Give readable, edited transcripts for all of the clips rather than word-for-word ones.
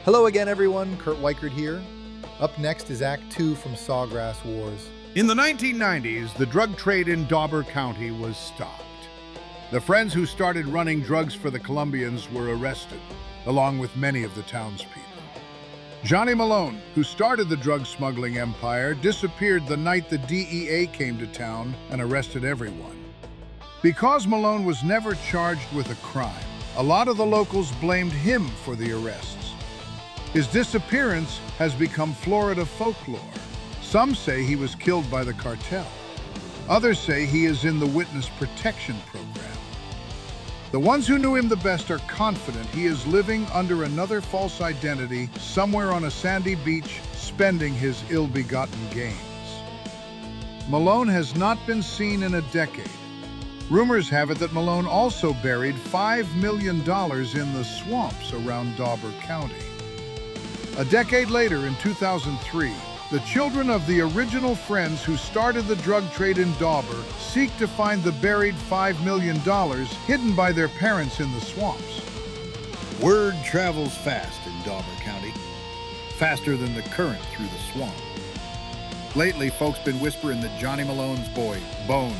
Hello again, everyone. Kurt Weichert here. Up next is Act 2 from Sawgrass Wars. In the 1990s, the drug trade in Dawber County was stopped. The friends who started running drugs for the Colombians were arrested, along with many of the townspeople. Johnny Malone, who started the drug smuggling empire, disappeared the night the DEA came to town and arrested everyone. Because Malone was never charged with a crime, a lot of the locals blamed him for the arrests. His disappearance has become Florida folklore. Some say he was killed by the cartel. Others say he is in the witness protection program. The ones who knew him the best are confident he is living under another false identity somewhere on a sandy beach, spending his ill-begotten gains. Malone has not been seen in a decade. Rumors have it that Malone also buried $5 million in the swamps around Dawber County. A decade later, in 2003, the children of the original friends who started the drug trade in Dawber seek to find the buried $5 million hidden by their parents in the swamps. Word travels fast in Dawber County, faster than the current through the swamp. Lately, folks been whispering that Johnny Malone's boy, Bones,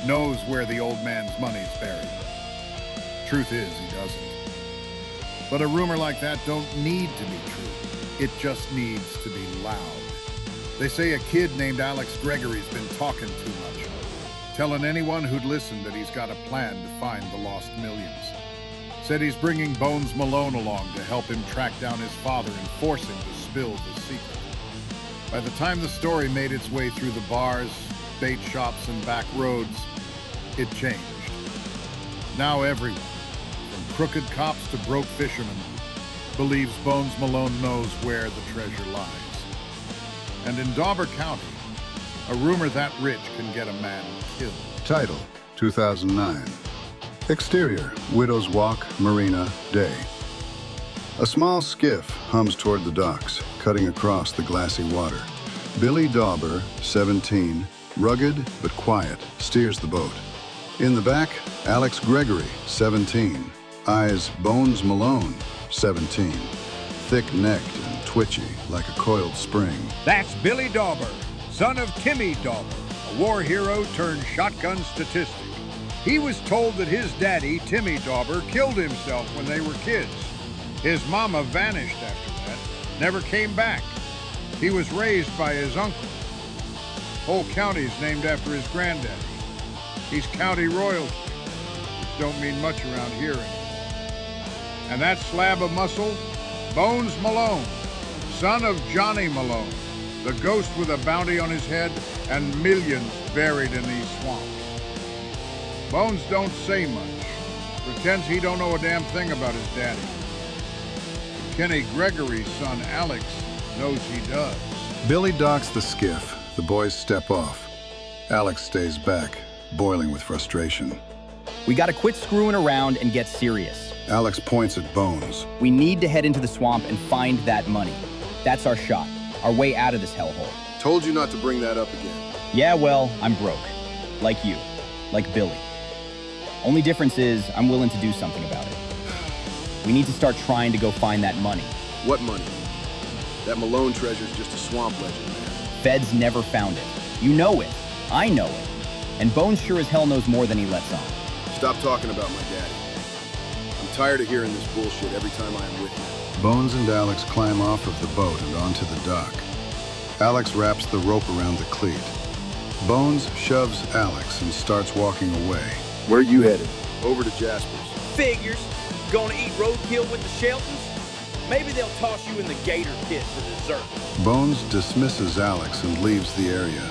knows where the old man's money's buried. Truth is, he doesn't. But a rumor like that don't need to be true. It just needs to be loud. They say a kid named Alex Gregory's been talking too much, telling anyone who'd listen that he's got a plan to find the lost millions. Said he's bringing Bones Malone along to help him track down his father and force him to spill the secret. By the time the story made its way through the bars, bait shops, and back roads, it changed. Now everyone, from crooked cops to broke fishermen, believes Bones Malone knows where the treasure lies. And in Dawber County, a rumor that rich can get a man killed. Title, 2009. Exterior, Widow's Walk, Marina, day. A small skiff hums toward the docks, cutting across the glassy water. Billy Dawber, 17, rugged but quiet, steers the boat. In the back, Alex Gregory, 17, eyes Bones Malone, 17, thick-necked and twitchy like a coiled spring. That's Billy Dawber, son of Timmy Dawber, a war hero turned shotgun statistic. He was told that his daddy, Timmy Dawber, killed himself when they were kids. His mama vanished after that, never came back. He was raised by his uncle. Whole county's named after his granddaddy. He's county royalty, which don't mean much around here anymore. And that slab of muscle, Bones Malone, son of Johnny Malone, the ghost with a bounty on his head and millions buried in these swamps. Bones don't say much, pretends he don't know a damn thing about his daddy. But Kenny Gregory's son, Alex, knows he does. Billy docks the skiff. The boys step off. Alex stays back, boiling with frustration. We gotta quit screwing around and get serious. Alex points at Bones. We need to head into the swamp and find that money. That's our shot, our way out of this hellhole. Told you not to bring that up again. Yeah, well, I'm broke. Like you. Like Billy. Only difference is, I'm willing to do something about it. We need to start trying to go find that money. What money? That Malone treasure's just a swamp legend, man. Feds never found it. You know it. I know it. And Bones sure as hell knows more than he lets on. Stop talking about my daddy. I'm tired of hearing this bullshit every time I am with you. Bones and Alex climb off of the boat and onto the dock. Alex wraps the rope around the cleat. Bones shoves Alex and starts walking away. Where you headed? Over to Jasper's. Figures. Gonna eat roadkill with the Sheltons? Maybe they'll toss you in the gator pit for dessert. Bones dismisses Alex and leaves the area.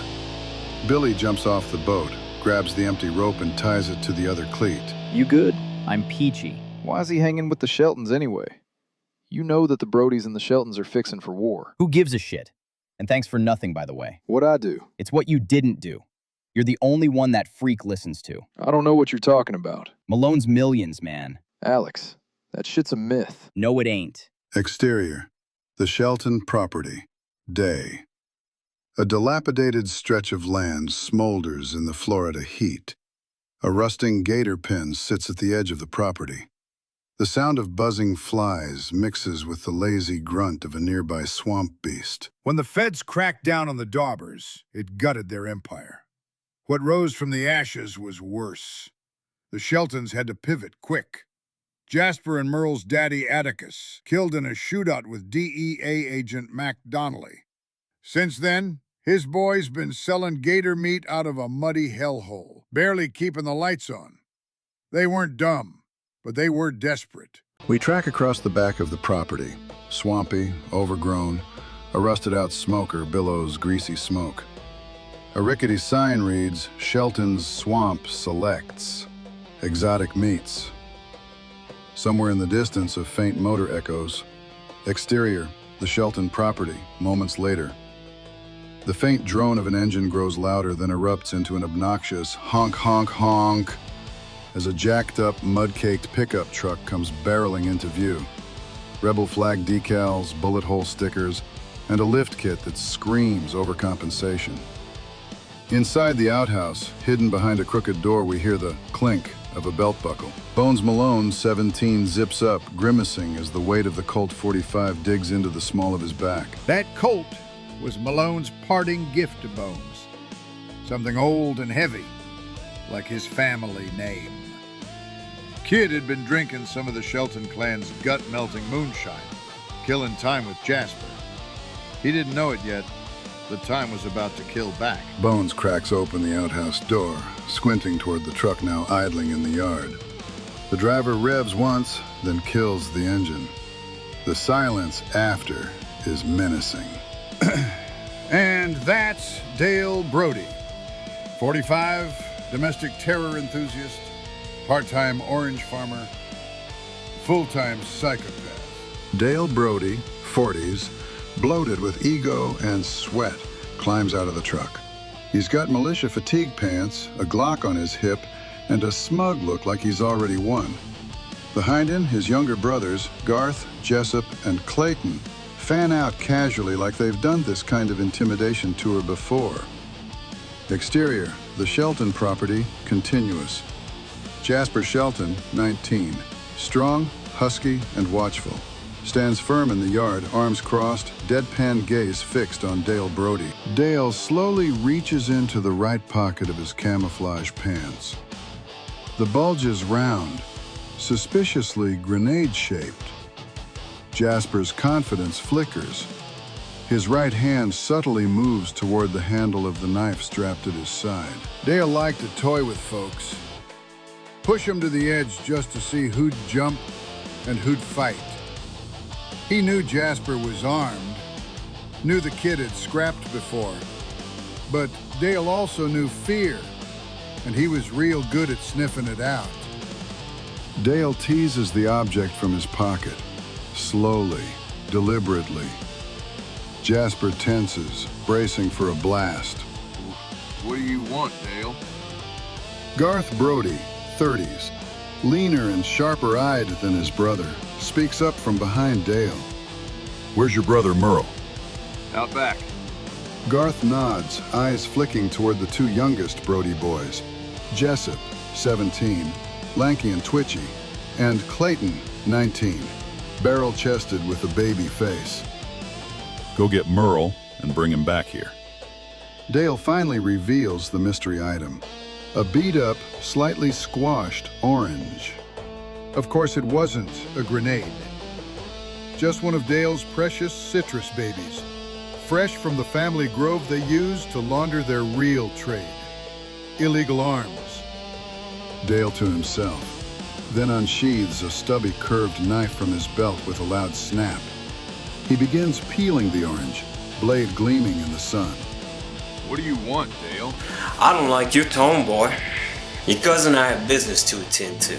Billy jumps off the boat, grabs the empty rope and ties it to the other cleat. You good? I'm peachy. Why is he hanging with the Sheltons anyway? You know that the Brodies and the Sheltons are fixing for war. Who gives a shit? And thanks for nothing, by the way. What'd I do? It's what you didn't do. You're the only one that freak listens to. I don't know what you're talking about. Malone's millions, man. Alex, that shit's a myth. No, it ain't. Exterior, the Shelton property, day. A dilapidated stretch of land smolders in the Florida heat. A rusting gator pen sits at the edge of the property. The sound of buzzing flies mixes with the lazy grunt of a nearby swamp beast. When the feds cracked down on the Daubers, it gutted their empire. What rose from the ashes was worse. The Sheltons had to pivot quick. Jasper and Merle's daddy Atticus killed in a shootout with DEA agent Mac Donnelly. Since then, his boy's been selling gator meat out of a muddy hellhole, barely keeping the lights on. They weren't dumb, but they were desperate. We track across the back of the property. Swampy, overgrown, a rusted-out smoker billows greasy smoke. A rickety sign reads, Shelton's Swamp Selects. Exotic meats. Somewhere in the distance, a faint motor echoes. Exterior, the Shelton property, moments later. The faint drone of an engine grows louder, then erupts into an obnoxious honk, honk, honk as a jacked-up, mud-caked pickup truck comes barreling into view. Rebel flag decals, bullet hole stickers, and a lift kit that screams overcompensation. Inside the outhouse, hidden behind a crooked door, we hear the clink of a belt buckle. Bones Malone, 17, zips up, grimacing as the weight of the Colt 45 digs into the small of his back. That Colt was Malone's parting gift to Bones. Something old and heavy, like his family name. Kid had been drinking some of the Shelton clan's gut-melting moonshine, killing time with Jasper. He didn't know it yet. The time was about to kill back. Bones cracks open the outhouse door, squinting toward the truck now idling in the yard. The driver revs once, then kills the engine. The silence after is menacing. And that's Dale Brody. 45, domestic terror enthusiast, part-time orange farmer, full-time psychopath. Dale Brody, 40s, bloated with ego and sweat, climbs out of the truck. He's got militia fatigue pants, a Glock on his hip, and a smug look like he's already won. Behind him, his younger brothers, Garth, Jessup, and Clayton, fan out casually like they've done this kind of intimidation tour before. Exterior, the Shelton property, continuous. Jasper Shelton, 19, strong, husky, and watchful. Stands firm in the yard, arms crossed, deadpan gaze fixed on Dale Brody. Dale slowly reaches into the right pocket of his camouflage pants. The bulge is round, suspiciously grenade-shaped. Jasper's confidence flickers. His right hand subtly moves toward the handle of the knife strapped at his side. Dale liked to toy with folks. Push them to the edge just to see who'd jump and who'd fight. He knew Jasper was armed, knew the kid had scrapped before, but Dale also knew fear, and he was real good at sniffing it out. Dale teases the object from his pocket, slowly, deliberately. Jasper tenses, bracing for a blast. What do you want, Dale? Garth Brody, 30s, leaner and sharper-eyed than his brother, speaks up from behind Dale. Where's your brother, Merle? Out back. Garth nods, eyes flicking toward the two youngest Brody boys. Jessup, 17, lanky and twitchy, and Clayton, 19, barrel-chested with a baby face. Go get Merle and bring him back here. Dale finally reveals the mystery item. A beat-up, slightly squashed orange. Of course, it wasn't a grenade. Just one of Dale's precious citrus babies, fresh from the family grove they used to launder their real trade, illegal arms. Dale to himself, then unsheathes a stubby curved knife from his belt with a loud snap. He begins peeling the orange, blade gleaming in the sun. What do you want, Dale? I don't like your tone, boy. Your cousin and I have business to attend to.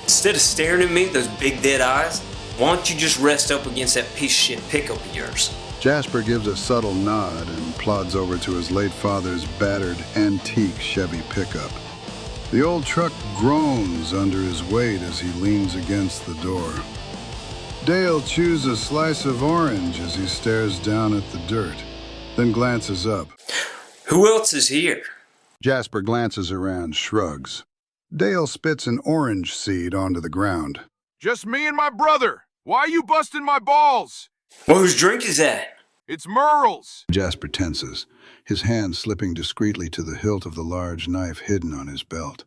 Instead of staring at me with those big dead eyes, why don't you just rest up against that piece of shit pickup of yours? Jasper gives a subtle nod and plods over to his late father's battered, antique Chevy pickup. The old truck groans under his weight as he leans against the door. Dale chews a slice of orange as he stares down at the dirt, then glances up. Who else is here? Jasper glances around, shrugs. Dale spits an orange seed onto the ground. Just me and my brother. Why are you busting my balls? Well, whose drink is that? It's Merle's. Jasper tenses, his hand slipping discreetly to the hilt of the large knife hidden on his belt.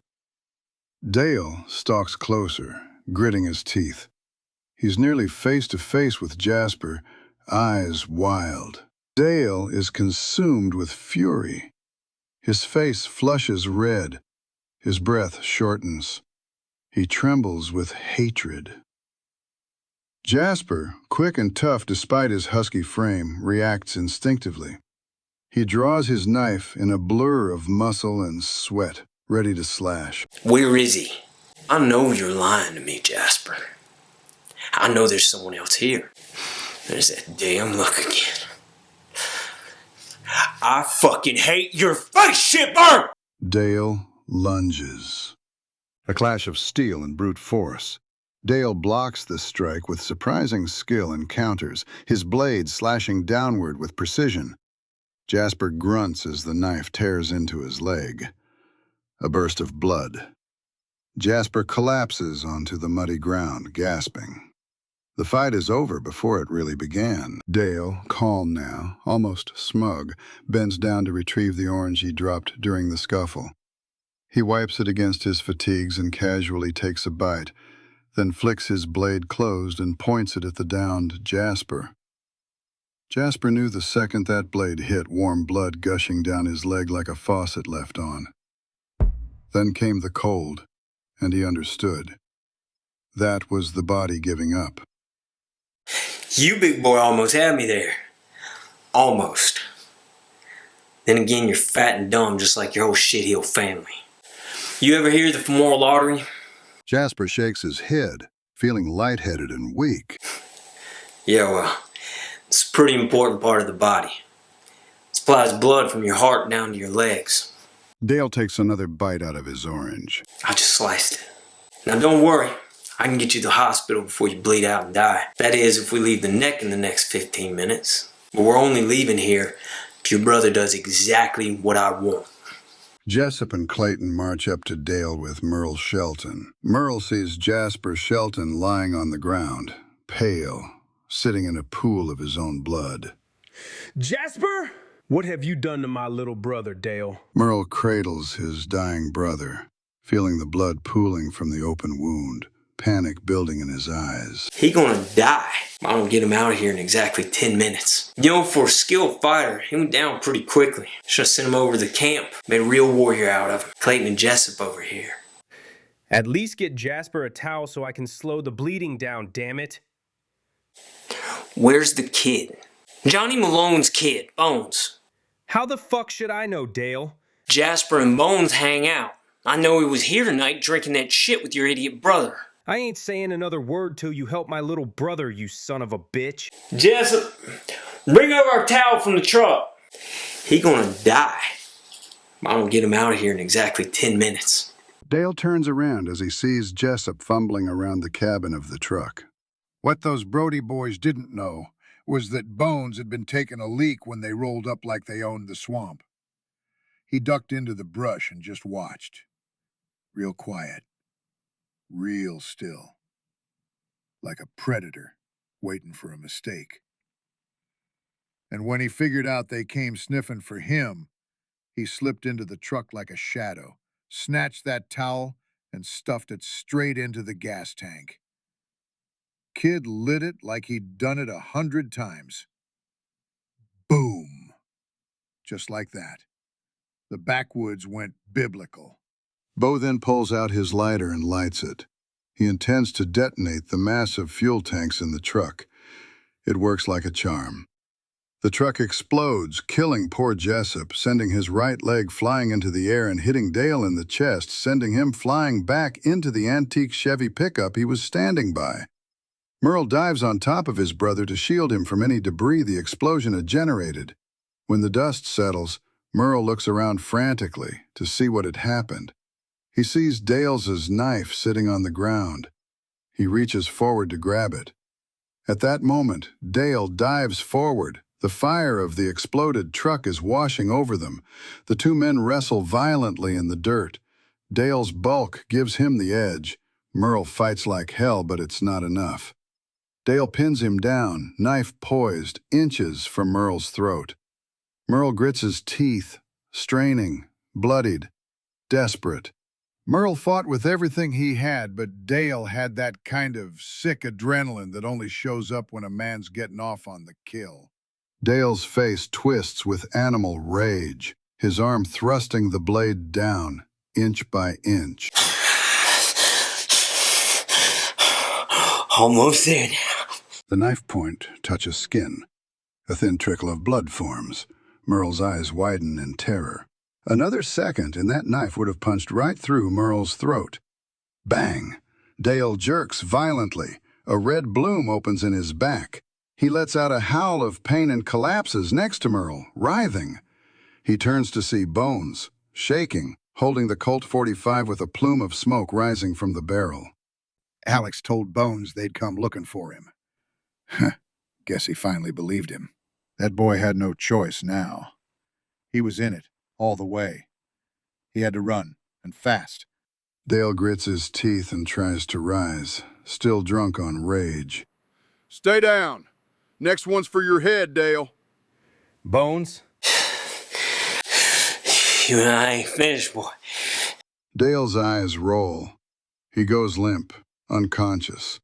Dale stalks closer, gritting his teeth. He's nearly face to face with Jasper, eyes wild. Dale is consumed with fury. His face flushes red. His breath shortens. He trembles with hatred. Jasper, quick and tough despite his husky frame, reacts instinctively. He draws his knife in a blur of muscle and sweat, ready to slash. Where is he? I know you're lying to me, Jasper. I know there's someone else here. There's that damn look again. I fucking hate your face, shipper! Dale lunges. A clash of steel and brute force. Dale blocks the strike with surprising skill and counters, his blade slashing downward with precision. Jasper grunts as the knife tears into his leg. A burst of blood. Jasper collapses onto the muddy ground, gasping. The fight is over before it really began. Dale, calm now, almost smug, bends down to retrieve the orange he dropped during the scuffle. He wipes it against his fatigues and casually takes a bite, then flicks his blade closed and points it at the downed Jasper. Jasper knew the second that blade hit, warm blood gushing down his leg like a faucet left on. Then came the cold, and he understood. That was the body giving up. You big boy almost had me there. Almost. Then again, you're fat and dumb just like your whole shithill family. You ever hear the femoral artery? Jasper shakes his head, feeling lightheaded and weak. Yeah, well, it's a pretty important part of the body. It supplies blood from your heart down to your legs. Dale takes another bite out of his orange. I just sliced it. Now don't worry, I can get you to the hospital before you bleed out and die. That is, if we leave the neck in the next 15 minutes. But we're only leaving here if your brother does exactly what I want. Jessup and Clayton march up to Dale with Merle Shelton. Merle sees Jasper Shelton lying on the ground, pale, sitting in a pool of his own blood. Jasper? What have you done to my little brother, Dale? Merle cradles his dying brother, feeling the blood pooling from the open wound, panic building in his eyes. He gonna die. I don't get him out of here in exactly 10 minutes. You know, for a skilled fighter, he went down pretty quickly. Should've sent him over to the camp. Made a real warrior out of him. Clayton and Jessup over here. At least get Jasper a towel so I can slow the bleeding down, damn it. Where's the kid? Johnny Malone's kid, Bones. How the fuck should I know, Dale? Jasper and Bones hang out. I know he was here tonight drinking that shit with your idiot brother. I ain't saying another word till you help my little brother, you son of a bitch. Jessup, bring over our towel from the truck. He gonna die. I don't get him out of here in exactly 10 minutes. Dale turns around as he sees Jessup fumbling around the cabin of the truck. What those Brody boys didn't know was that Bones had been taking a leak when they rolled up like they owned the swamp. He ducked into the brush and just watched. Real quiet. Real still. Like a predator waiting for a mistake. And when he figured out they came sniffing for him, he slipped into the truck like a shadow, snatched that towel, and stuffed it straight into the gas tank. Kid lit it like he'd done it 100 times. Boom! Just like that. The backwoods went biblical. Bo then pulls out his lighter and lights it. He intends to detonate the massive fuel tanks in the truck. It works like a charm. The truck explodes, killing poor Jessup, sending his right leg flying into the air and hitting Dale in the chest, sending him flying back into the antique Chevy pickup he was standing by. Merle dives on top of his brother to shield him from any debris the explosion had generated. When the dust settles, Merle looks around frantically to see what had happened. He sees Dale's knife sitting on the ground. He reaches forward to grab it. At that moment, Dale dives forward. The fire of the exploded truck is washing over them. The two men wrestle violently in the dirt. Dale's bulk gives him the edge. Merle fights like hell, but it's not enough. Dale pins him down, knife poised, inches from Merle's throat. Merle grits his teeth, straining, bloodied, desperate. Merle fought with everything he had, but Dale had that kind of sick adrenaline that only shows up when a man's getting off on the kill. Dale's face twists with animal rage, his arm thrusting the blade down, inch by inch. Almost there now. The knife point touches skin. A thin trickle of blood forms. Merle's eyes widen in terror. Another second, and that knife would have punched right through Merle's throat. Bang! Dale jerks violently. A red bloom opens in his back. He lets out a howl of pain and collapses next to Merle, writhing. He turns to see Bones, shaking, holding the Colt 45 with a plume of smoke rising from the barrel. Alex told Bones they'd come looking for him. Guess he finally believed him. That boy had no choice now. He was in it, all the way. He had to run, and fast. Dale grits his teeth and tries to rise, still drunk on rage. Stay down. Next one's for your head, Dale. Bones? You and I ain't finished, boy. Dale's eyes roll. He goes limp, unconscious.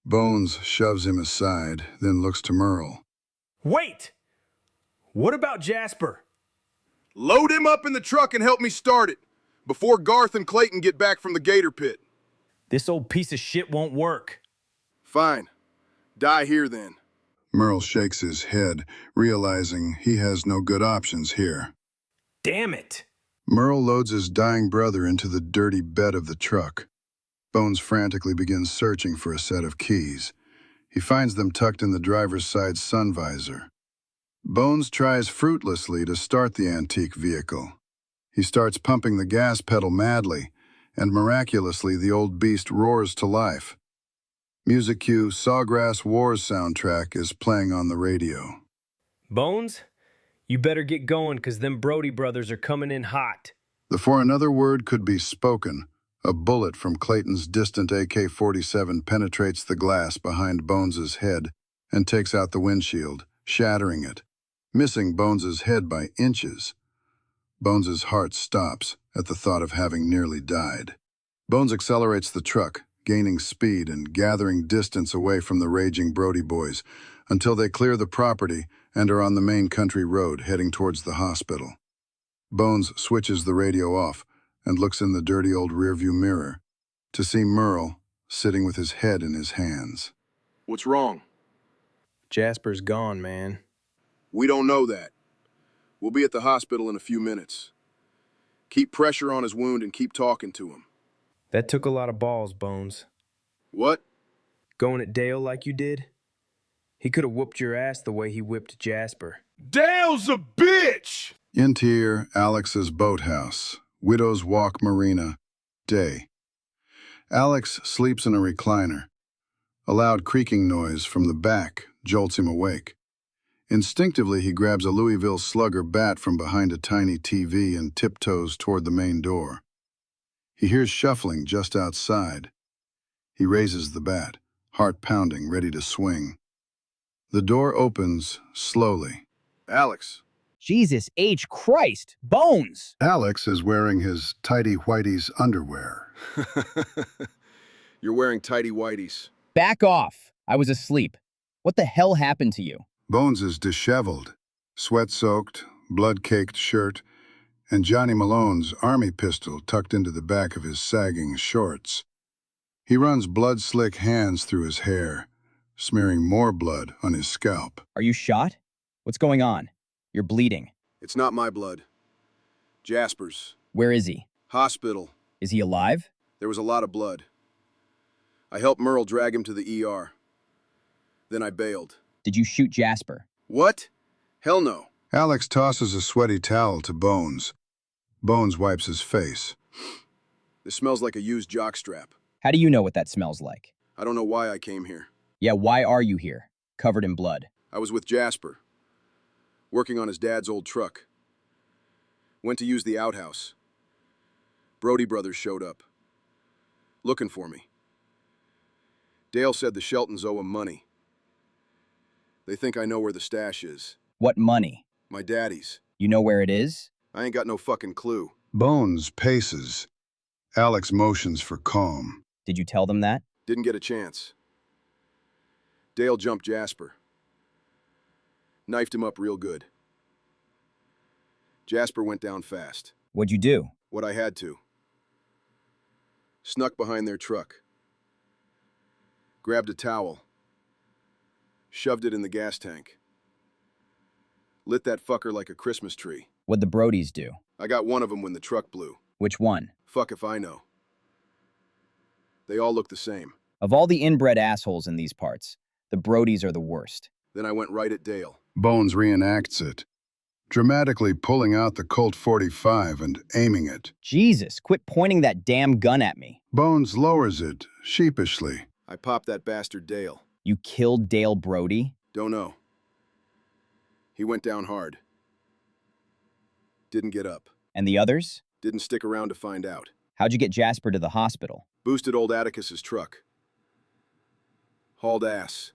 Bones shoves him aside, then looks to Merle. Wait! What about Jasper? Load him up in the truck and help me start it before Garth and Clayton get back from the gator pit. This old piece of shit won't work. Fine. Die here then. Merle shakes his head, realizing he has no good options here. Damn it! Merle loads his dying brother into the dirty bed of the truck. Bones frantically begins searching for a set of keys. He finds them tucked in the driver's side sun visor. Bones tries fruitlessly to start the antique vehicle. He starts pumping the gas pedal madly, and miraculously the old beast roars to life. Music cue Sawgrass Wars soundtrack is playing on the radio. Bones, you better get going, 'cause them Brody brothers are coming in hot. Before another word could be spoken, a bullet from Clayton's distant AK-47 penetrates the glass behind Bones's head and takes out the windshield, shattering it, missing Bones's head by inches. Bones's heart stops at the thought of having nearly died. Bones accelerates the truck, gaining speed and gathering distance away from the raging Brody boys until they clear the property and are on the main country road heading towards the hospital. Bones switches the radio off and looks in the dirty old rearview mirror to see Merle sitting with his head in his hands. What's wrong? Jasper's gone, man. We don't know that. We'll be at the hospital in a few minutes. Keep pressure on his wound and keep talking to him. That took a lot of balls, Bones. What? Going at Dale like you did? He could have whooped your ass the way he whipped Jasper. Dale's a bitch! Interior, Alex's boathouse. Widow's Walk Marina. Day. Alex sleeps in a recliner. A loud creaking noise from the back jolts him awake. Instinctively, he grabs a Louisville Slugger bat from behind a tiny TV and tiptoes toward the main door. He hears shuffling just outside. He raises the bat, heart pounding, ready to swing. The door opens slowly. Alex. Jesus H. Christ! Bones! Alex is wearing his tighty-whities underwear. You're wearing tighty whities. Back off! I was asleep. What the hell happened to you? Bones is disheveled, sweat-soaked, blood-caked shirt, and Johnny Malone's army pistol tucked into the back of his sagging shorts. He runs blood-slick hands through his hair, smearing more blood on his scalp. Are you shot? What's going on? You're bleeding. It's not my blood. Jasper's. Where is he? Hospital. Is he alive? There was a lot of blood. I helped Merle drag him to the ER. Then I bailed. Did you shoot Jasper? What? Hell no. Alex tosses a sweaty towel to Bones. Bones wipes his face. This smells like a used jockstrap. How do you know what that smells like? I don't know why I came here. Yeah, why are you here? Covered in blood. I was with Jasper, working on his dad's old truck. Went to use the outhouse. Brody brothers showed up. Looking for me. Dale said the Sheltons owe him money. They think I know where the stash is. What money? My daddy's. You know where it is? I ain't got no fucking clue. Bones paces. Alex motions for calm. Did you tell them that? Didn't get a chance. Dale jumped Jasper. Knifed him up real good. Jasper went down fast. What'd you do? What I had to. Snuck behind their truck. Grabbed a towel. Shoved it in the gas tank. Lit that fucker like a Christmas tree. What'd the Brodies do? I got one of them when the truck blew. Which one? Fuck if I know. They all look the same. Of all the inbred assholes in these parts, the Brodies are the worst. Then I went right at Dale. Bones reenacts it, dramatically pulling out the Colt 45 and aiming it. Jesus, quit pointing that damn gun at me. Bones lowers it, sheepishly. I popped that bastard Dale. You killed Dale Brody? Don't know. He went down hard. Didn't get up. And the others? Didn't stick around to find out. How'd you get Jasper to the hospital? Boosted old Atticus's truck. Hauled ass.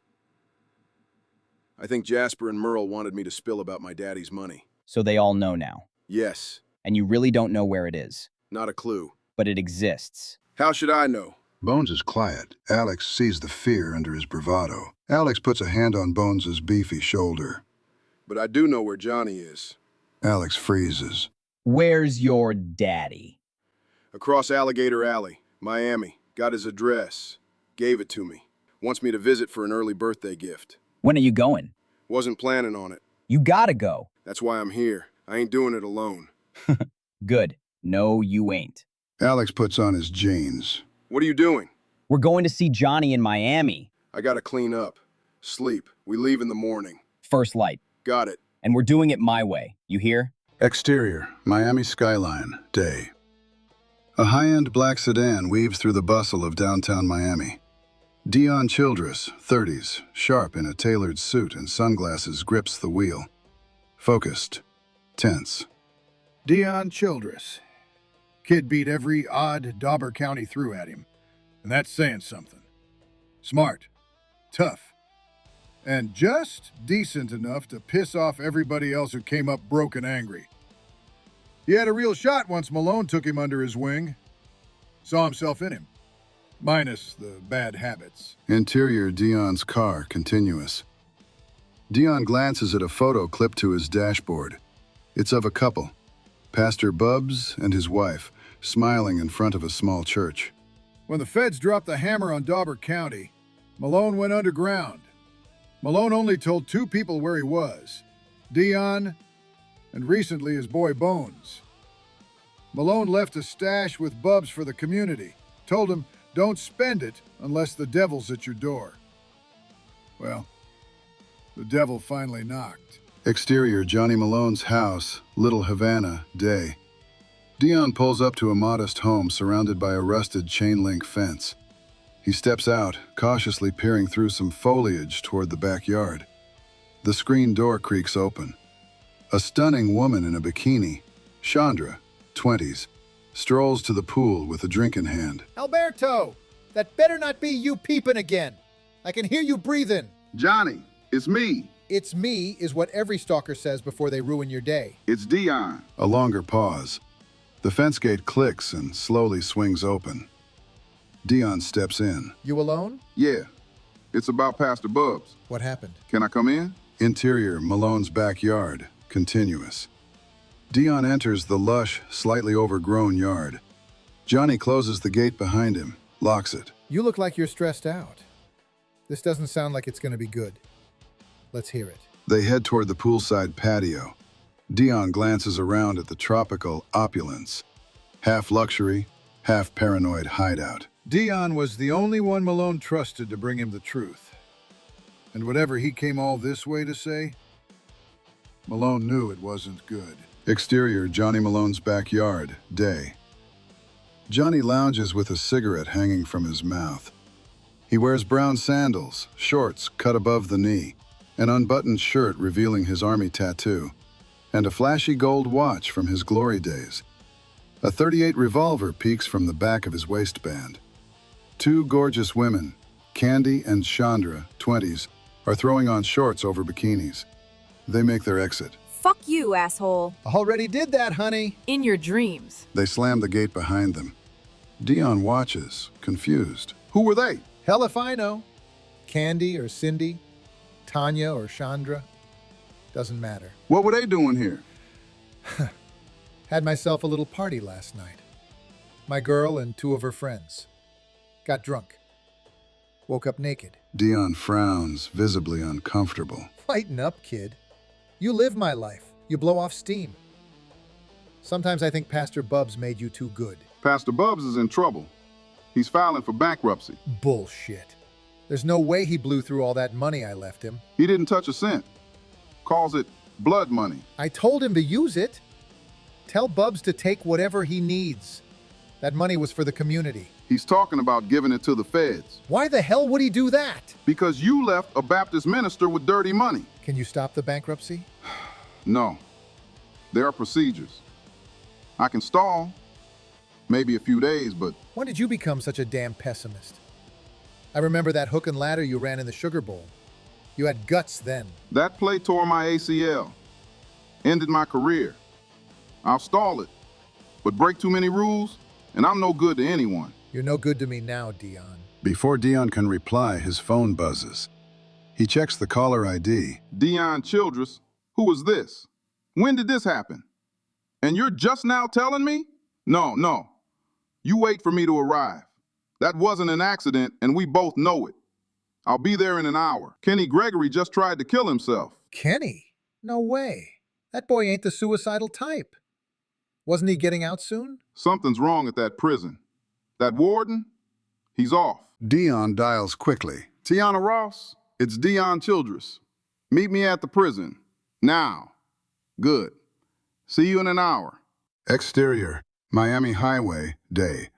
I think Jasper and Merle wanted me to spill about my daddy's money. So they all know now. Yes. And you really don't know where it is. Not a clue. But it exists. How should I know? Bones is quiet. Alex sees the fear under his bravado. Alex puts a hand on Bones's beefy shoulder. But I do know where Johnny is. Alex freezes. Where's your daddy? Across Alligator Alley, Miami. Got his address. Gave it to me. Wants me to visit for an early birthday gift. When are you going? Wasn't planning on it. You gotta go. That's why I'm here. I ain't doing it alone. Good. No, you ain't. Alex puts on his jeans. What are you doing? We're going to see Johnny in Miami. I gotta clean up. Sleep. We leave in the morning. First light. Got it. And we're doing it my way. You hear? Exterior, Miami skyline, day. A high-end black sedan weaves through the bustle of downtown Miami. Dion Childress, 30s, sharp in a tailored suit and sunglasses, grips the wheel. Focused. Tense. Dion Childress. Kid beat every odd Dawber County through at him. And that's saying something. Smart. Tough. And just decent enough to piss off everybody else who came up broke and angry. He had a real shot once Malone took him under his wing. Saw himself in him. Minus the bad habits. Interior, Dion's car, continuous. Dion glances at a photo clipped to his dashboard. It's of a couple, Pastor Bubbs and his wife, smiling in front of a small church. When the feds dropped the hammer on Dawber County, Malone went underground. Malone only told 2 people where he was, Dion and recently his boy Bones. Malone left a stash with Bubbs for the community, told him, don't spend it unless the devil's at your door. Well, the devil finally knocked. Exterior, Johnny Malone's house, Little Havana, day. Dion pulls up to a modest home surrounded by a rusted chain-link fence. He steps out, cautiously peering through some foliage toward the backyard. The screen door creaks open. A stunning woman in a bikini, Chandra, 20s, strolls to the pool with a drink in hand. Alberto, that better not be you peeping again. I can hear you breathing. Johnny, it's me. It's me is what every stalker says before they ruin your day. It's Dion. A longer pause. The fence gate clicks and slowly swings open. Dion steps in. You alone? Yeah. It's about Pastor Bubbs. What happened? Can I come in? Interior, Malone's backyard, continuous. Dion enters the lush, slightly overgrown yard. Johnny closes the gate behind him, locks it. You look like you're stressed out. This doesn't sound like it's going to be good. Let's hear it. They head toward the poolside patio. Dion glances around at the tropical opulence. Half luxury, half paranoid hideout. Dion was the only one Malone trusted to bring him the truth. And whatever he came all this way to say, Malone knew it wasn't good. Exterior, Johnny Malone's backyard, day. Johnny lounges with a cigarette hanging from his mouth. He wears brown sandals, shorts cut above the knee, an unbuttoned shirt revealing his army tattoo, and a flashy gold watch from his glory days. A .38 revolver peeks from the back of his waistband. Two gorgeous women, Candy and Chandra, 20s, are throwing on shorts over bikinis. They make their exit. Fuck you, asshole. Already did that, honey. In your dreams. They slam the gate behind them. Dion watches, confused. Who were they? Hell if I know. Candy or Cindy, Tanya or Chandra. Doesn't matter. What were they doing here? Had myself a little party last night. My girl and two of her friends. Got drunk. Woke up naked. Dion frowns, visibly uncomfortable. Lighten up, kid. You live my life. You blow off steam. Sometimes I think Pastor Bubs made you too good. Pastor Bubs is in trouble. He's filing for bankruptcy. Bullshit. There's no way he blew through all that money I left him. He didn't touch a cent. Calls it blood money. I told him to use it. Tell Bubs to take whatever he needs. That money was for the community. He's talking about giving it to the feds. Why the hell would he do that? Because you left a Baptist minister with dirty money. Can you stop the bankruptcy? No. There are procedures. I can stall. Maybe a few days, but... When did you become such a damn pessimist? I remember that hook and ladder you ran in the Sugar Bowl. You had guts then. That play tore my ACL. Ended my career. I'll stall it. But break too many rules, and I'm no good to anyone. You're no good to me now, Dion. Before Dion can reply, his phone buzzes. He checks the caller ID. Dion Childress, who was this? When did this happen? And you're just now telling me? No. You wait for me to arrive. That wasn't an accident, and we both know it. I'll be there in an hour. Kenny Gregory just tried to kill himself. Kenny? No way. That boy ain't the suicidal type. Wasn't he getting out soon? Something's wrong at that prison. That warden, he's off. Dion dials quickly. Tiana Ross, it's Dion Childress. Meet me at the prison. Now. Good. See you in an hour. Exterior, Miami Highway, day.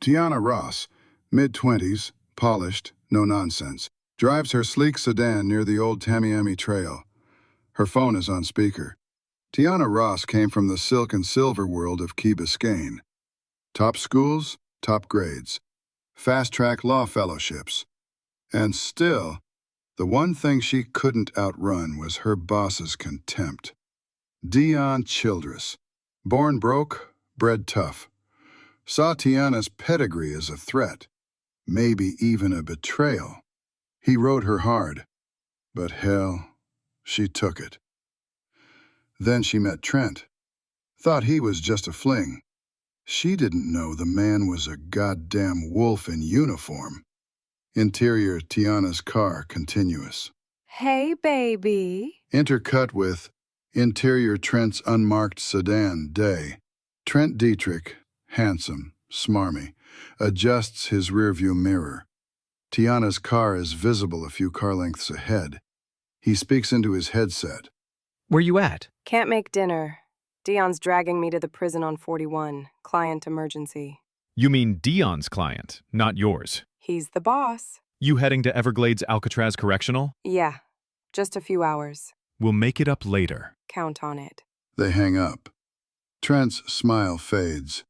Tiana Ross, mid-20s, polished, no nonsense, drives her sleek sedan near the old Tamiami Trail. Her phone is on speaker. Tiana Ross came from the silk and silver world of Key Biscayne. Top schools, top grades, fast-track law fellowships. And still, the one thing she couldn't outrun was her boss's contempt. Dion Childress, born broke, bred tough, saw Tiana's pedigree as a threat, maybe even a betrayal. He rode her hard, but hell, she took it. Then she met Trent. Thought he was just a fling. She didn't know the man was a goddamn wolf in uniform. Interior Tiana's car continuous. Hey, baby. Intercut with interior Trent's unmarked sedan, day. Trent Dietrich, handsome, smarmy, adjusts his rearview mirror. Tiana's car is visible a few car lengths ahead. He speaks into his headset. Where you at? Can't make dinner. Dion's dragging me to the prison on 41. Client emergency. You mean Dion's client, not yours. He's the boss. You heading to Everglades Alcatraz Correctional? Yeah. Just a few hours. We'll make it up later. Count on it. They hang up. Trent's smile fades.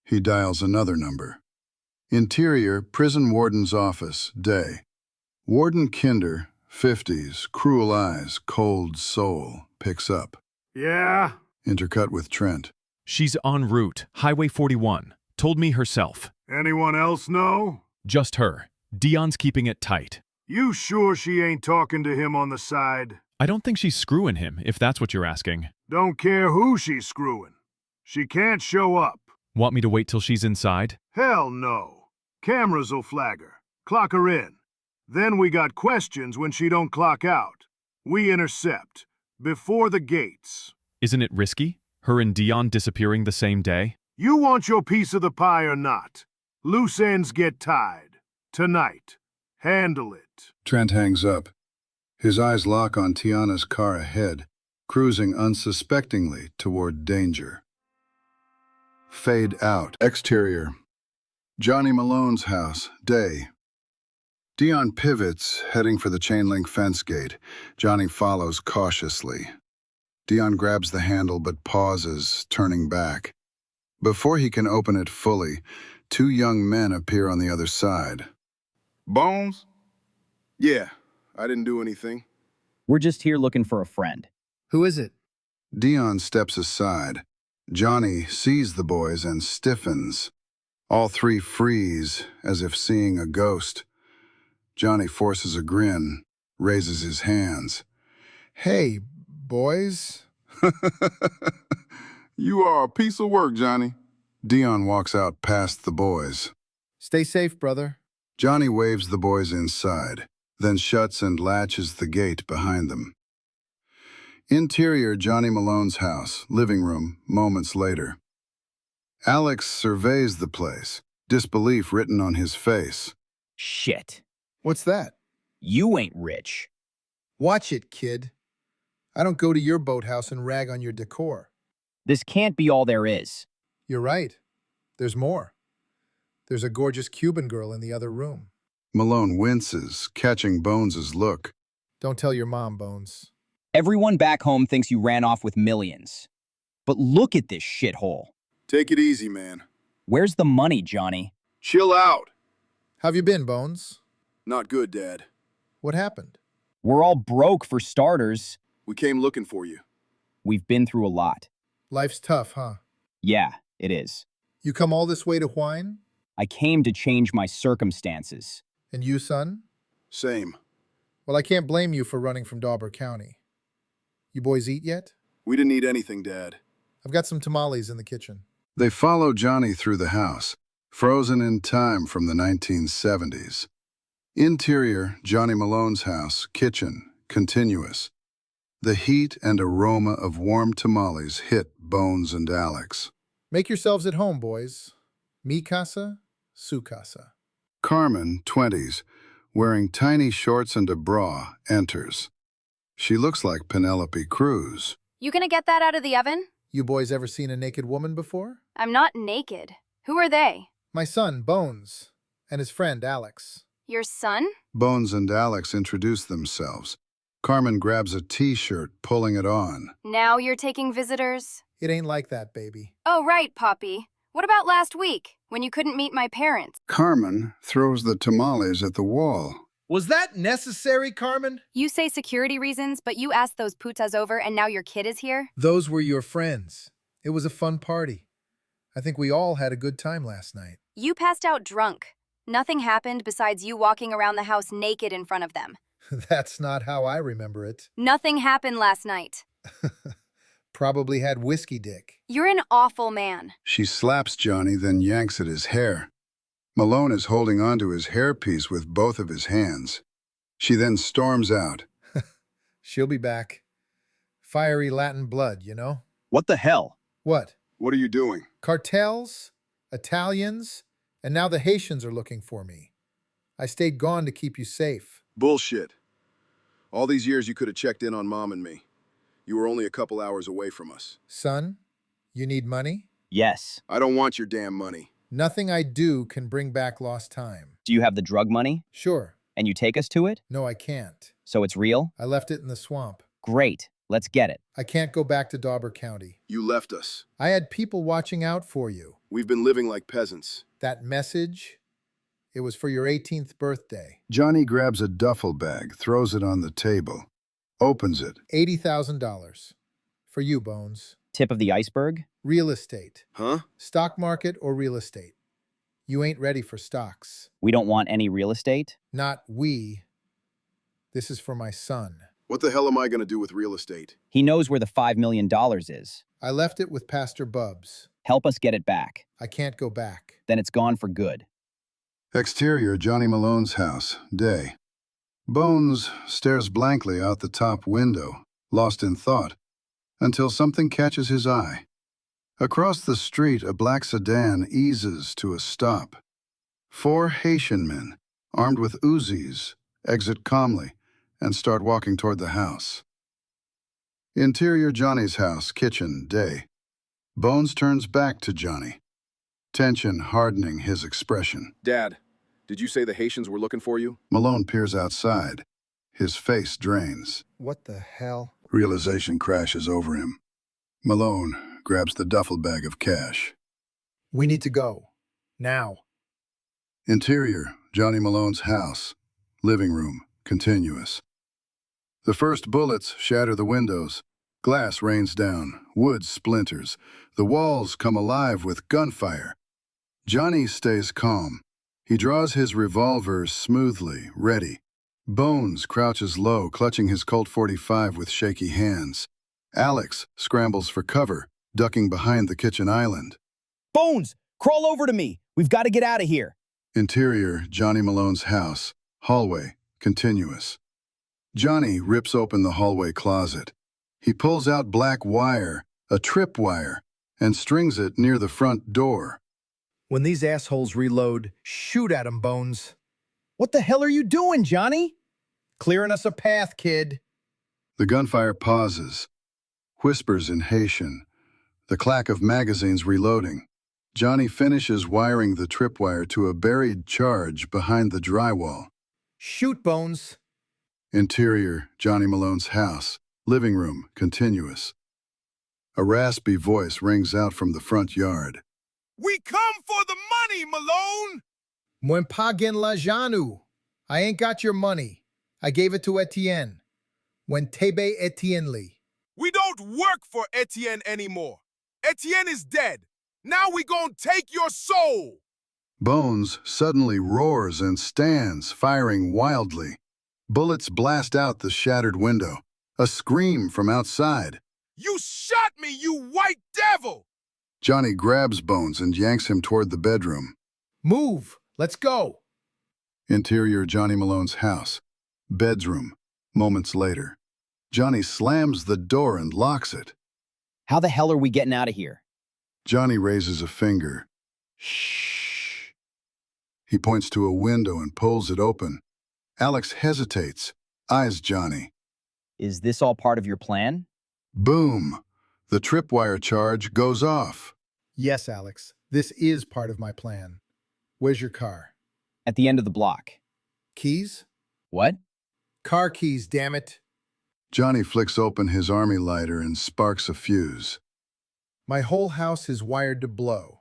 He dials another number. Interior, prison warden's office, day. Warden Kinder, 50s, cruel eyes, cold soul, picks up. Yeah? Intercut with Trent. She's en route, Highway 41. Told me herself. Anyone else know? Just her. Dion's keeping it tight. You sure she ain't talking to him on the side? I don't think she's screwing him, if that's what you're asking. Don't care who she's screwing. She can't show up. Want me to wait till she's inside? Hell no. Cameras'll flag her. Clock her in. Then we got questions when she don't clock out. We intercept. Before the gates. Isn't it risky? Her and Dion disappearing the same day? You want your piece of the pie or not? Loose ends get tied. Tonight. Handle it. Trent hangs up. His eyes lock on Tiana's car ahead, cruising unsuspectingly toward danger. Fade out. Exterior. Johnny Malone's house, day. Dion pivots, heading for the chain-link fence gate. Johnny follows cautiously. Dion grabs the handle but pauses, turning back. Before he can open it fully, two young men appear on the other side. Bones? Yeah, I didn't do anything. We're just here looking for a friend. Who is it? Dion steps aside. Johnny sees the boys and stiffens. All three freeze, as if seeing a ghost. Johnny forces a grin, raises his hands. Hey, boys. You are a piece of work, Johnny. Dion walks out past the boys. Stay safe, brother. Johnny waves the boys inside, then shuts and latches the gate behind them. Interior Johnny Malone's house, living room, moments later. Alex surveys the place, disbelief written on his face. Shit. What's that? You ain't rich. Watch it, kid. I don't go to your boathouse and rag on your decor. This can't be all there is. You're right. There's more. There's a gorgeous Cuban girl in the other room. Malone winces, catching Bones's look. Don't tell your mom, Bones. Everyone back home thinks you ran off with millions. But look at this shithole. Take it easy, man. Where's the money, Johnny? Chill out. How've you been, Bones? Not good, Dad. What happened? We're all broke for starters. We came looking for you. We've been through a lot. Life's tough, huh? Yeah, it is. You come all this way to whine? I came to change my circumstances. And you, son? Same. Well, I can't blame you for running from Dawber County. You boys eat yet? We didn't eat anything, Dad. I've got some tamales in the kitchen. They follow Johnny through the house, frozen in time from the 1970s. Interior, Johnny Malone's house, kitchen, continuous. The heat and aroma of warm tamales hit Bones and Alex. Make yourselves at home, boys. Mi casa, su casa. Carmen, 20s, wearing tiny shorts and a bra, enters. She looks like Penelope Cruz. You gonna get that out of the oven? You boys ever seen a naked woman before? I'm not naked. Who are they? My son, Bones, and his friend, Alex. Your son? Bones and Alex introduce themselves. Carmen grabs a t-shirt, pulling it on. Now you're taking visitors? It ain't like that, baby. Oh, right, Poppy. What about last week, when you couldn't meet my parents? Carmen throws the tamales at the wall. Was that necessary, Carmen? You say security reasons, but you asked those putas over and now your kid is here? Those were your friends. It was a fun party. I think we all had a good time last night. You passed out drunk. Nothing happened besides you walking around the house naked in front of them. That's not how I remember it. Nothing happened last night. Probably had whiskey dick. You're an awful man. She slaps Johnny, then yanks at his hair. Malone is holding onto his hairpiece with both of his hands. She then storms out. She'll be back. Fiery Latin blood, you know? What the hell? What? What are you doing? Cartels, Italians, and now the Haitians are looking for me. I stayed gone to keep you safe. Bullshit. All these years you could have checked in on Mom and me. You were only a couple hours away from us. Son, you need money? Yes. I don't want your damn money. Nothing I do can bring back lost time. Do you have the drug money? Sure. And you take us to it? No, I can't. So it's real? I left it in the swamp. Great. Let's get it. I can't go back to Dawber County. You left us. I had people watching out for you. We've been living like peasants. That message, it was for your 18th birthday. Johnny grabs a duffel bag, throws it on the table, opens it. $80,000. For you, Bones. Tip of the iceberg? Real estate. Huh? Stock market or real estate. You ain't ready for stocks. We don't want any real estate? Not we. This is for my son. What the hell am I going to do with real estate? He knows where the $5 million is. I left it with Pastor Bubs. Help us get it back. I can't go back. Then it's gone for good. Exterior, Johnny Malone's house, day. Bones stares blankly out the top window, lost in thought, until something catches his eye. Across the street, a black sedan eases to a stop. 4 Haitian men, armed with Uzis, exit calmly and start walking toward the house. Interior, Johnny's house, kitchen, day. Bones turns back to Johnny, tension hardening his expression. Dad, did you say the Haitians were looking for you? Malone peers outside. His face drains. What the hell? Realization crashes over him. Malone grabs the duffel bag of cash. We need to go. Now. Interior, Johnny Malone's house. Living room, continuous. The first bullets shatter the windows. Glass rains down, wood splinters. The walls come alive with gunfire. Johnny stays calm. He draws his revolver smoothly, ready. Bones crouches low, clutching his Colt 45 with shaky hands. Alex scrambles for cover, ducking behind the kitchen island. Bones, crawl over to me. We've got to get out of here. Interior, Johnny Malone's house. Hallway, continuous. Johnny rips open the hallway closet. He pulls out black wire, a tripwire, and strings it near the front door. When these assholes reload, shoot at 'em, Bones. What the hell are you doing, Johnny? Clearing us a path, kid. The gunfire pauses. Whispers in Haitian. The clack of magazines reloading. Johnny finishes wiring the tripwire to a buried charge behind the drywall. Shoot, Bones. Interior, Johnny Malone's house. Living room, continuous. A raspy voice rings out from the front yard. We come for the money, Malone! Mwen paguen l'argent. I ain't got your money. I gave it to Etienne. When tebe Etienne li. We don't work for Etienne anymore. Etienne is dead. Now we gon' take your soul! Bones suddenly roars and stands, firing wildly. Bullets blast out the shattered window. A scream from outside. You shot me, you white devil! Johnny grabs Bones and yanks him toward the bedroom. Move! Let's go! Interior, Johnny Malone's house. Bedroom. Moments later. Johnny slams the door and locks it. How the hell are we getting out of here? Johnny raises a finger. Shh. He points to a window and pulls it open. Alex hesitates, eyes Johnny. Is this all part of your plan? Boom! The tripwire charge goes off. Yes, Alex. This is part of my plan. Where's your car? At the end of the block. Keys? What? Car keys, damn it. Johnny flicks open his army lighter and sparks a fuse. My whole house is wired to blow.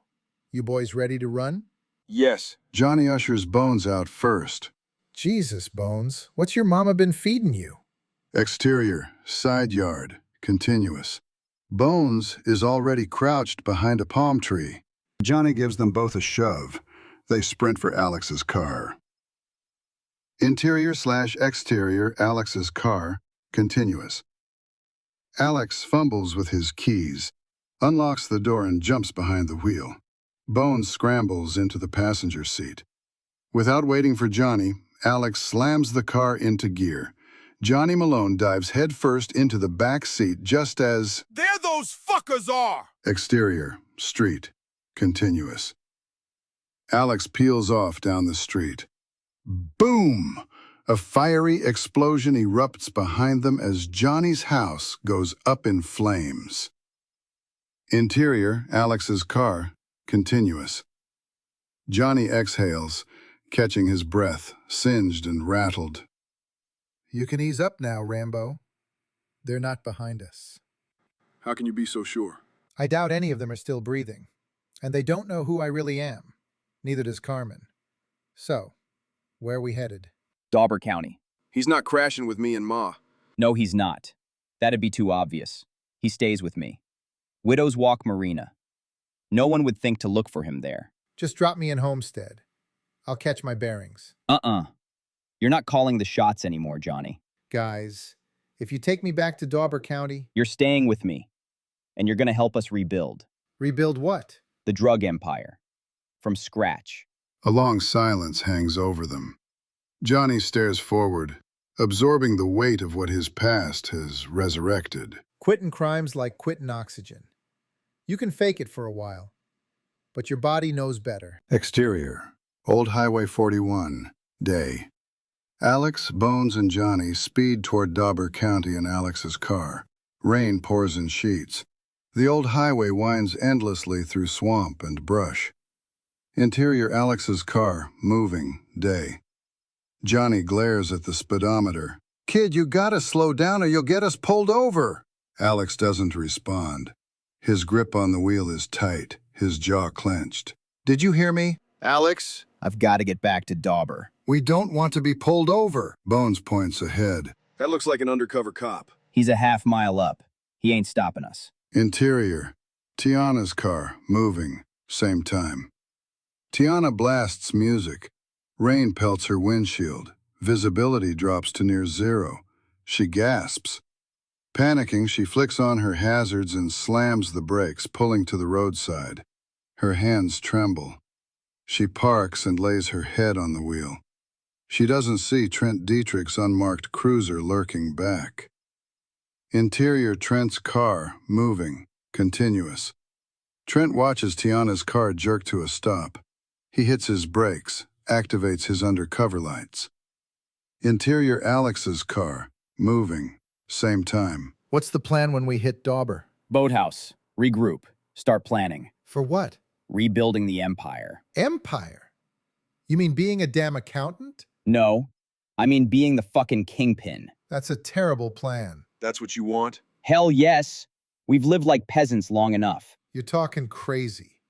You boys ready to run? Yes. Johnny ushers Bones out first. Jesus, Bones. What's your mama been feeding you? Exterior, side yard, continuous. Bones is already crouched behind a palm tree. Johnny gives them both a shove. They sprint for Alex's car. Interior/exterior, Alex's car, continuous. Alex fumbles with his keys, unlocks the door and jumps behind the wheel. Bones scrambles into the passenger seat. Without waiting for Johnny, Alex slams the car into gear. Johnny Malone dives headfirst into the back seat just as... There those fuckers are! Exterior, street, continuous. Alex peels off down the street. Boom! A fiery explosion erupts behind them as Johnny's house goes up in flames. Interior, Alex's car, continuous. Johnny exhales, catching his breath, singed and rattled. You can ease up now, Rambo. They're not behind us. How can you be so sure? I doubt any of them are still breathing. And they don't know who I really am. Neither does Carmen. So, where are we headed? Dawber County. He's not crashing with me and Ma. No, he's not. That'd be too obvious. He stays with me. Widow's Walk Marina. No one would think to look for him there. Just drop me in Homestead. I'll catch my bearings. You're not calling the shots anymore, Johnny. Guys, if you take me back to Dawber County... You're staying with me, and you're going to help us rebuild. Rebuild what? The drug empire. From scratch. A long silence hangs over them. Johnny stares forward, absorbing the weight of what his past has resurrected. Quitting crime's like quitting oxygen. You can fake it for a while, but your body knows better. Exterior, Old Highway 41, day. Alex, Bones, and Johnny speed toward Dawber County in Alex's car. Rain pours in sheets. The old highway winds endlessly through swamp and brush. Interior, Alex's car, moving, day. Johnny glares at the speedometer. Kid, you gotta slow down or you'll get us pulled over. Alex doesn't respond. His grip on the wheel is tight, his jaw clenched. Did you hear me? Alex? I've got to get back to Dawber. We don't want to be pulled over. Bones points ahead. That looks like an undercover cop. He's a half-mile up. He ain't stopping us. Interior. Tiana's car, moving, same time. Tiana blasts music. Rain pelts her windshield. Visibility drops to near zero. She gasps. Panicking, she flicks on her hazards and slams the brakes, pulling to the roadside. Her hands tremble. She parks and lays her head on the wheel. She doesn't see Trent Dietrich's unmarked cruiser lurking back. Interior Trent's car, moving, continuous. Trent watches Tiana's car jerk to a stop. He hits his brakes, activates his undercover lights. Interior Alex's car, moving, same time. What's the plan when we hit Dawber? Boathouse. Regroup. Start planning. For what? Rebuilding the empire. Empire? You mean being a damn accountant? No. I mean being the fucking kingpin. That's a terrible plan. That's what you want? Hell yes. We've lived like peasants long enough. You're talking crazy.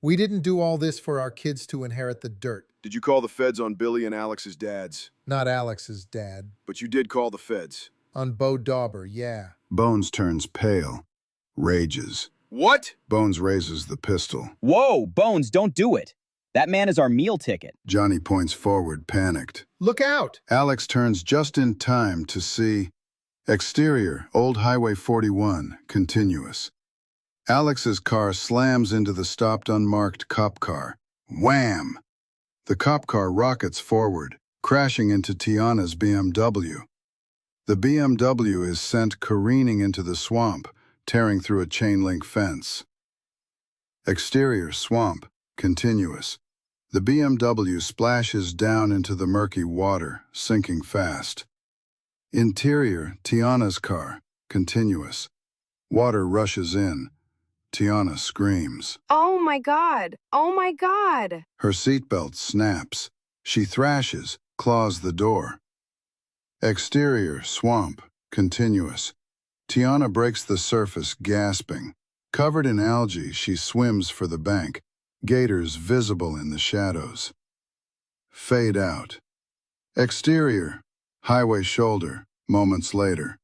We didn't do all this for our kids to inherit the dirt. Did you call the feds on Billy and Alex's dads? Not Alex's dad. But you did call the feds. On Bo Dawber, yeah. Bones turns pale, rages. What? Bones raises the pistol. Whoa, Bones, don't do it. That man is our meal ticket. Johnny points forward, panicked. Look out! Alex turns just in time to see exterior, Old Highway 41, continuous. Alex's car slams into the stopped unmarked cop car. Wham! The cop car rockets forward, crashing into Tiana's BMW. The BMW is sent careening into the swamp, tearing through a chain-link fence. Exterior swamp, continuous. The BMW splashes down into the murky water, sinking fast. Interior, Tiana's car, continuous. Water rushes in. Tiana screams. Oh my God! Oh my God! Her seatbelt snaps. She thrashes, claws the door. Exterior, swamp, continuous. Tiana breaks the surface, gasping. Covered in algae, she swims for the bank, gators visible in the shadows. Fade out. Exterior, highway shoulder, moments later.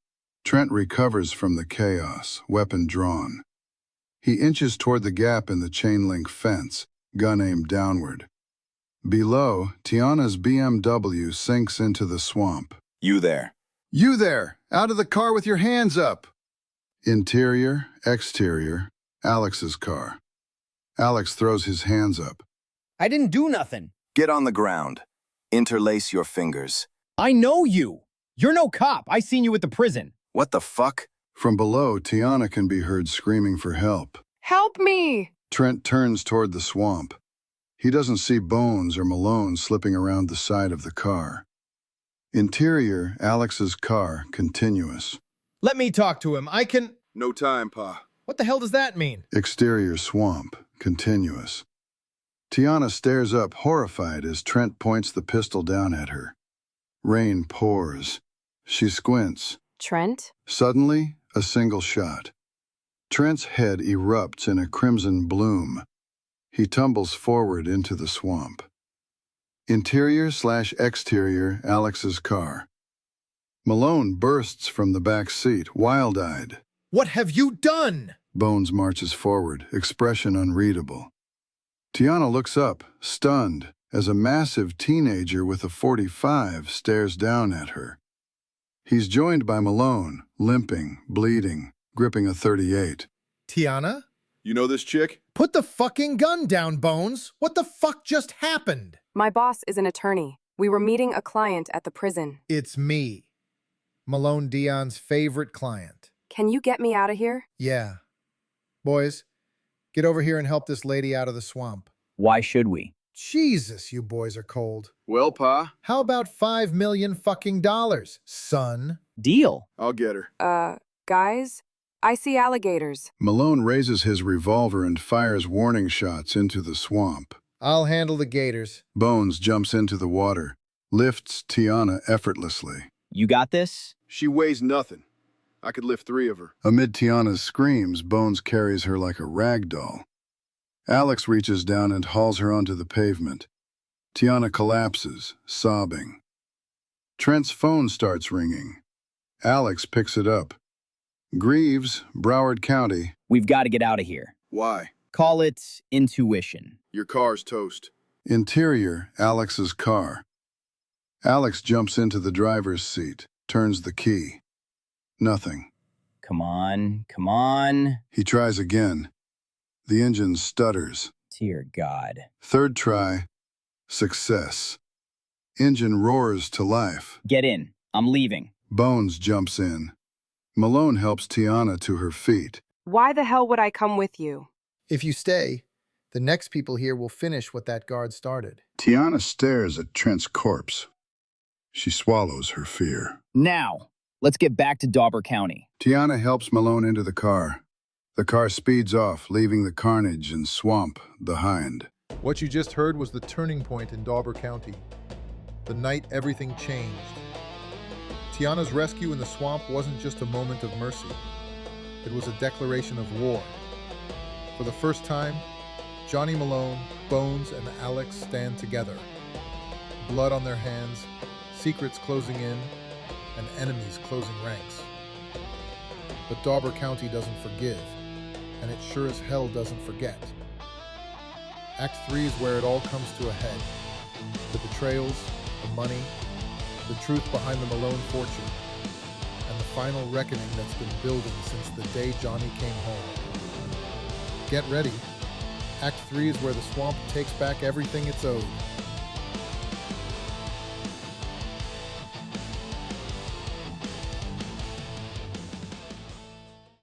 Trent recovers from the chaos, weapon drawn. He inches toward the gap in the chain-link fence, gun aimed downward. Below, Tiana's BMW sinks into the swamp. You there. You there! Out of the car with your hands up! Interior, exterior, Alex's car. Alex throws his hands up. I didn't do nothing. Get on the ground. Interlace your fingers. I know you. You're no cop. I seen you at the prison. What the fuck? From below, Tiana can be heard screaming for help. Help me! Trent turns toward the swamp. He doesn't see Bones or Malone slipping around the side of the car. Interior, Alex's car, continuous. Let me talk to him. I can... No time, Pa. What the hell does that mean? Exterior swamp, continuous. Tiana stares up, horrified, as Trent points the pistol down at her. Rain pours. She squints. Trent? Suddenly, a single shot. Trent's head erupts in a crimson bloom. He tumbles forward into the swamp. Interior/exterior, Alex's car. Malone bursts from the back seat, wild-eyed. What have you done? Bones marches forward, expression unreadable. Tiana looks up, stunned, as a massive teenager with a .45 stares down at her. He's joined by Malone, limping, bleeding, gripping a .38. Tiana? You know this chick? Put the fucking gun down, Bones. What the fuck just happened? My boss is an attorney. We were meeting a client at the prison. It's me. Malone Dion's favorite client. Can you get me out of here? Yeah. Boys, get over here and help this lady out of the swamp. Why should we? Jesus, you boys are cold. Well, Pa? How about $5 million fucking dollars, son? Deal. I'll get her. Guys? I see alligators. Malone raises his revolver and fires warning shots into the swamp. I'll handle the gators. Bones jumps into the water, lifts Tiana effortlessly. You got this? She weighs nothing. I could lift 3 of her. Amid Tiana's screams, Bones carries her like a rag doll. Alex reaches down and hauls her onto the pavement. Tiana collapses, sobbing. Trent's phone starts ringing. Alex picks it up. Greaves, Broward County. We've got to get out of here. Why? Call it intuition. Your car's toast. Interior, Alex's car. Alex jumps into the driver's seat, turns the key. Nothing. Come on, come on. He tries again. The engine stutters. Dear God. Third try. Success. Engine roars to life. Get in. I'm leaving. Bones jumps in. Malone helps Tiana to her feet. Why the hell would I come with you? If you stay, the next people here will finish what that guard started. Tiana stares at Trent's corpse. She swallows her fear. Now, let's get back to Dawber County. Tiana helps Malone into the car. The car speeds off, leaving the carnage and swamp behind. What you just heard was the turning point in Dawber County. The night everything changed. Tiana's rescue in the swamp wasn't just a moment of mercy. It was a declaration of war. For the first time, Johnny Malone, Bones, and Alex stand together. Blood on their hands, secrets closing in, and enemies closing ranks. But Dawber County doesn't forgive, and it sure as hell doesn't forget. Act 3 is where it all comes to a head. The betrayals, the money, the truth behind the Malone fortune, and the final reckoning that's been building since the day Johnny came home. Get ready. Act 3 is where the swamp takes back everything it's owed.